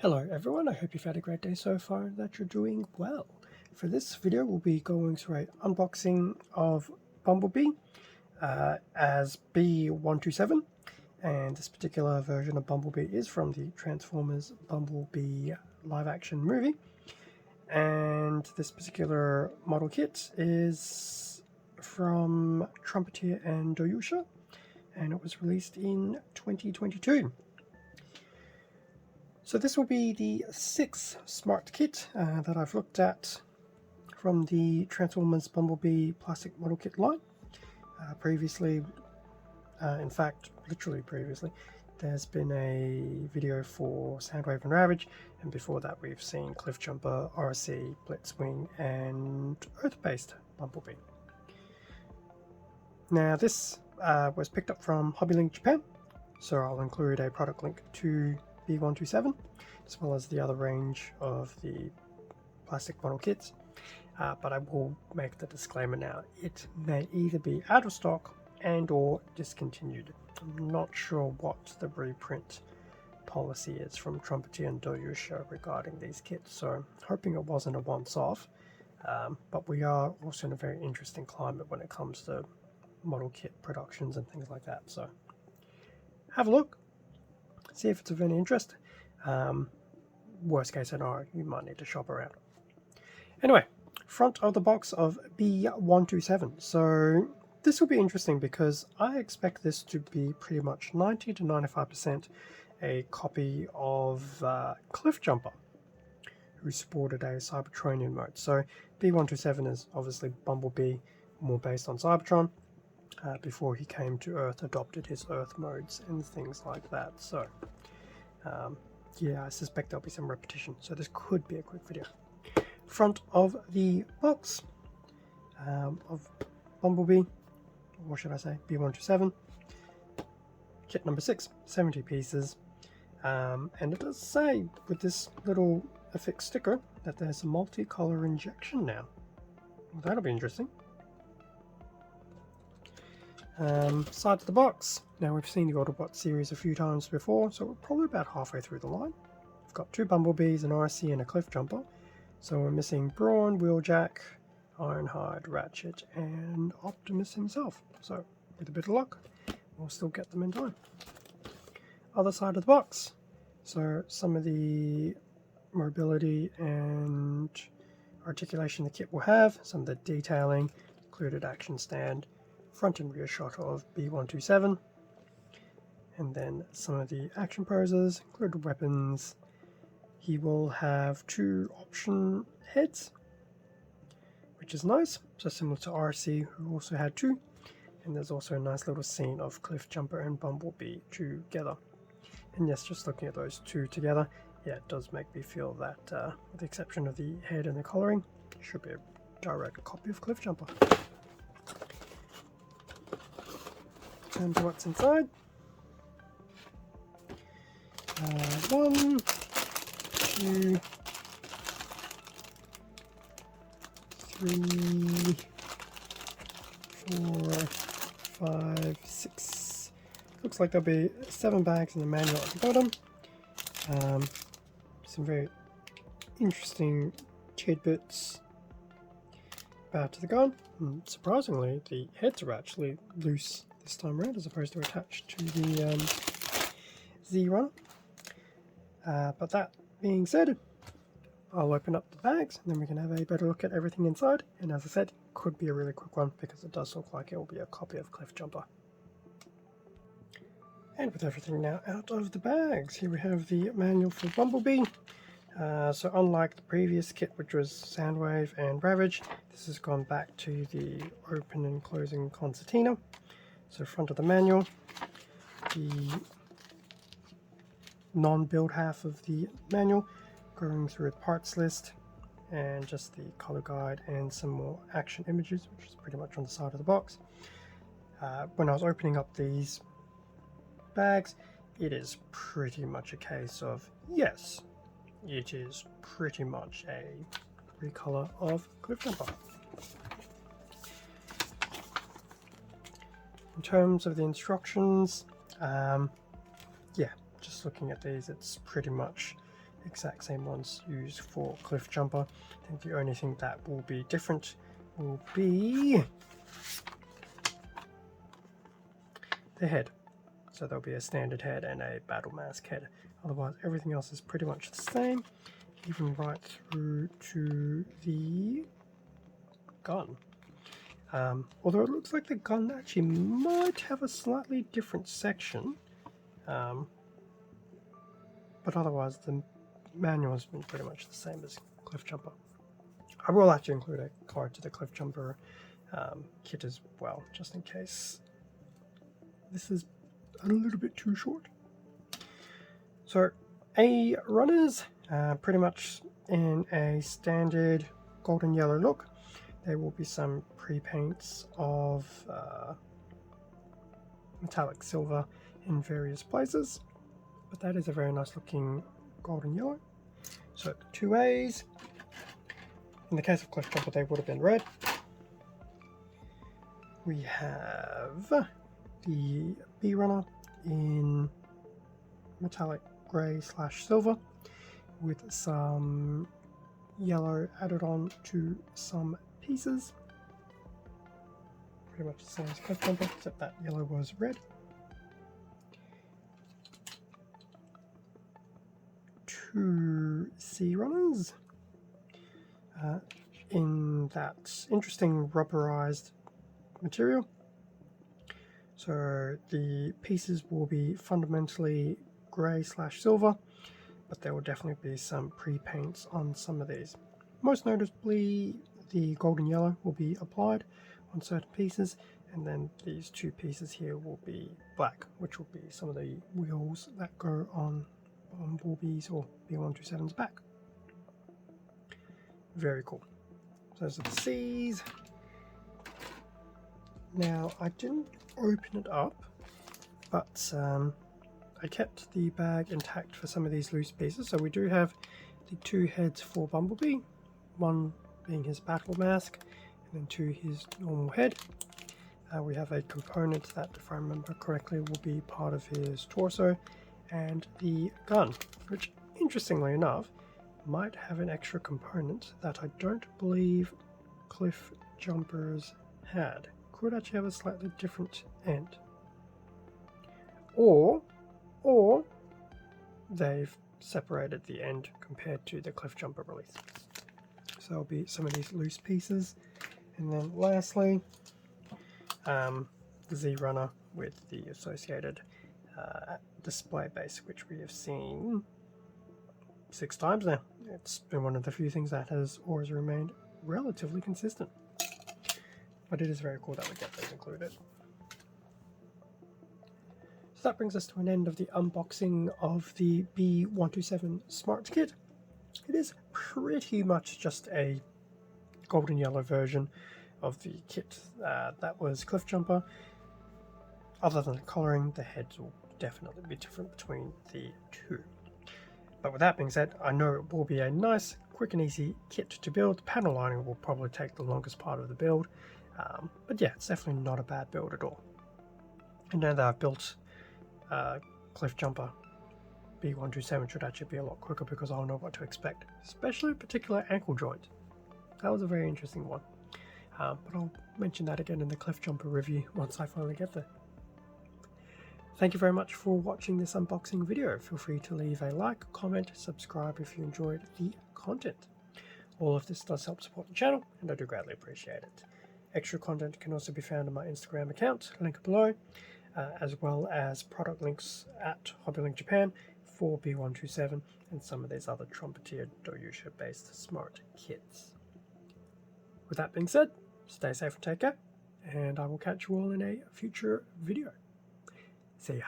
Hello everyone, I hope you've had a great day so far and that you're doing well. For this video we'll be going through an unboxing of Bumblebee as B-127, and this particular version of Bumblebee is from the Transformers Bumblebee live action movie, and this particular model kit is from Trumpeter and Doyusha and it was released in 2022. So this will be the 6th Smart Kit that I've looked at from the Transformers Bumblebee plastic model kit line. Previously, in fact, literally previously, there's been a video for Soundwave and Ravage, and before that we've seen Cliffjumper, RC, Blitzwing, and Earth-based Bumblebee. Now this was picked up from Hobbylink Japan, so I'll include a product link to B-127 as well as the other range of the plastic model kits, but I will make the disclaimer now, it may either be out of stock and or discontinued. I'm not sure what the reprint policy is from Trumpeter and Doyusha regarding these kits, so hoping it wasn't a once-off, but we are also in a very interesting climate when it comes to model kit productions and things like that, so have a look, see if it's of any interest. Worst case scenario, you might need to shop around. Anyway, front of the box of B-127. So this will be interesting because I expect this to be pretty much 90 to 95% a copy of Cliffjumper, who sported a Cybertronian mode. So B-127 is obviously Bumblebee, more based on Cybertron. Before he came to Earth, adopted his Earth modes and things like that. So yeah, I suspect there'll be some repetition, so this could be a quick video. Front of the box of Bumblebee, or should I say B-127, kit number 6, 70 pieces, and it does say with this little affixed sticker that there's a multicolor injection now. Well, that'll be interesting. Side of the box. Now we've seen the Autobot series a few times before, so we're probably about halfway through the line. We've got 2 Bumblebees, an RC and a Cliffjumper. So we're missing Brawn, Wheeljack, Ironhide, Ratchet and Optimus himself. So with a bit of luck, we'll still get them in time. Other side of the box. So some of the mobility and articulation the kit will have, some of the detailing, included action stand, front and rear shot of B-127, and then some of the action poses, included weapons. He will have 2 option heads, which is nice, so similar to RC, who also had 2, and there's also a nice little scene of Cliffjumper and Bumblebee together. And yes, just looking at those 2 together, yeah, it does make me feel that, with the exception of the head and the colouring, it should be a direct copy of Cliffjumper. Turn to what's inside. 1, 2, 3, 4, 5, 6. Looks like there'll be 7 bags in the manual at the bottom. Some very interesting tidbits about the gun. And surprisingly, the heads are actually loose this time around as opposed to attached to the Z-Runner. But that being said, I'll open up the bags and then we can have a better look at everything inside. And as I said, could be a really quick one because it does look like it will be a copy of Cliffjumper. And with everything now out of the bags, here we have the manual for Bumblebee. So unlike the previous kit, which was Soundwave and Ravage, this has gone back to the open and closing concertina. So front of the manual, the non-build half of the manual, going through the parts list, and just the color guide and some more action images, which is pretty much on the side of the box. When I was opening up these bags, it is pretty much a case of, yes, it is pretty much a recolor of Cliffjumper. In terms of the instructions, yeah, just looking at these, it's pretty much exact same ones used for Cliff Jumper. I think the only thing that will be different will be the head. So there'll be a standard head and a battle mask head. Otherwise, everything else is pretty much the same, even right through to the gun. Although it looks like the gun actually might have a slightly different section, but otherwise the manual has been pretty much the same as Cliff Jumper. I will actually include a card to the Cliff Jumper kit as well, just in case this is a little bit too short. So A runners, pretty much in a standard golden yellow look. There will be some pre-paints of metallic silver in various places, but that is a very nice looking golden yellow. So 2 A's. In the case of Cliff Jumper, they would have been red. We have the B runner in metallic grey / silver with some yellow added on to some pieces. Pretty much the same as Cliff Jumper, except that yellow was red. 2 C runners in that interesting rubberized material. So the pieces will be fundamentally grey / silver, but there will definitely be some pre-paints on some of these. Most notably, the golden yellow will be applied on certain pieces, and then these 2 pieces here will be black, which will be some of the wheels that go on Bumblebees or B-127's back. Very cool. So those are the C's. Now, I didn't open it up, but I kept the bag intact for some of these loose pieces. So we do have the 2 heads for Bumblebee, one being his battle mask, and then 2 his normal head. We have a component that, if I remember correctly, will be part of his torso, and the gun, which interestingly enough might have an extra component that I don't believe Cliff Jumpers had. Could actually have a slightly different end, or they've separated the end compared to the Cliff Jumper release. So there'll be some of these loose pieces, and then lastly the Z runner with the associated display base, which we have seen 6 times now. It's been one of the few things that has always remained relatively consistent, but it is very cool that we get those included. So that brings us to an end of the unboxing of the B-127 Smart Kit. It is pretty much just a golden yellow version of the kit that was Cliff Jumper. Other than the colouring, the heads will definitely be different between the 2. But with that being said, I know it will be a nice, quick and easy kit to build. The panel lining will probably take the longest part of the build, but yeah, it's definitely not a bad build at all. And now that I've built Cliff Jumper, B-127 should actually be a lot quicker because I'll know what to expect, especially a particular ankle joint. That was a very interesting one, but I'll mention that again in the Cliff Jumper review once I finally get there. Thank you very much for watching this unboxing video. Feel free to leave a like, comment, subscribe if you enjoyed the content. All of this does help support the channel, and I do greatly appreciate it. Extra content can also be found on my Instagram account, link below, as well as product links at Hobbylink Japan for B-127 and some of these other Trumpeter Doyusha based smart kits. With that being said, stay safe and take care, and I will catch you all in a future video. See ya.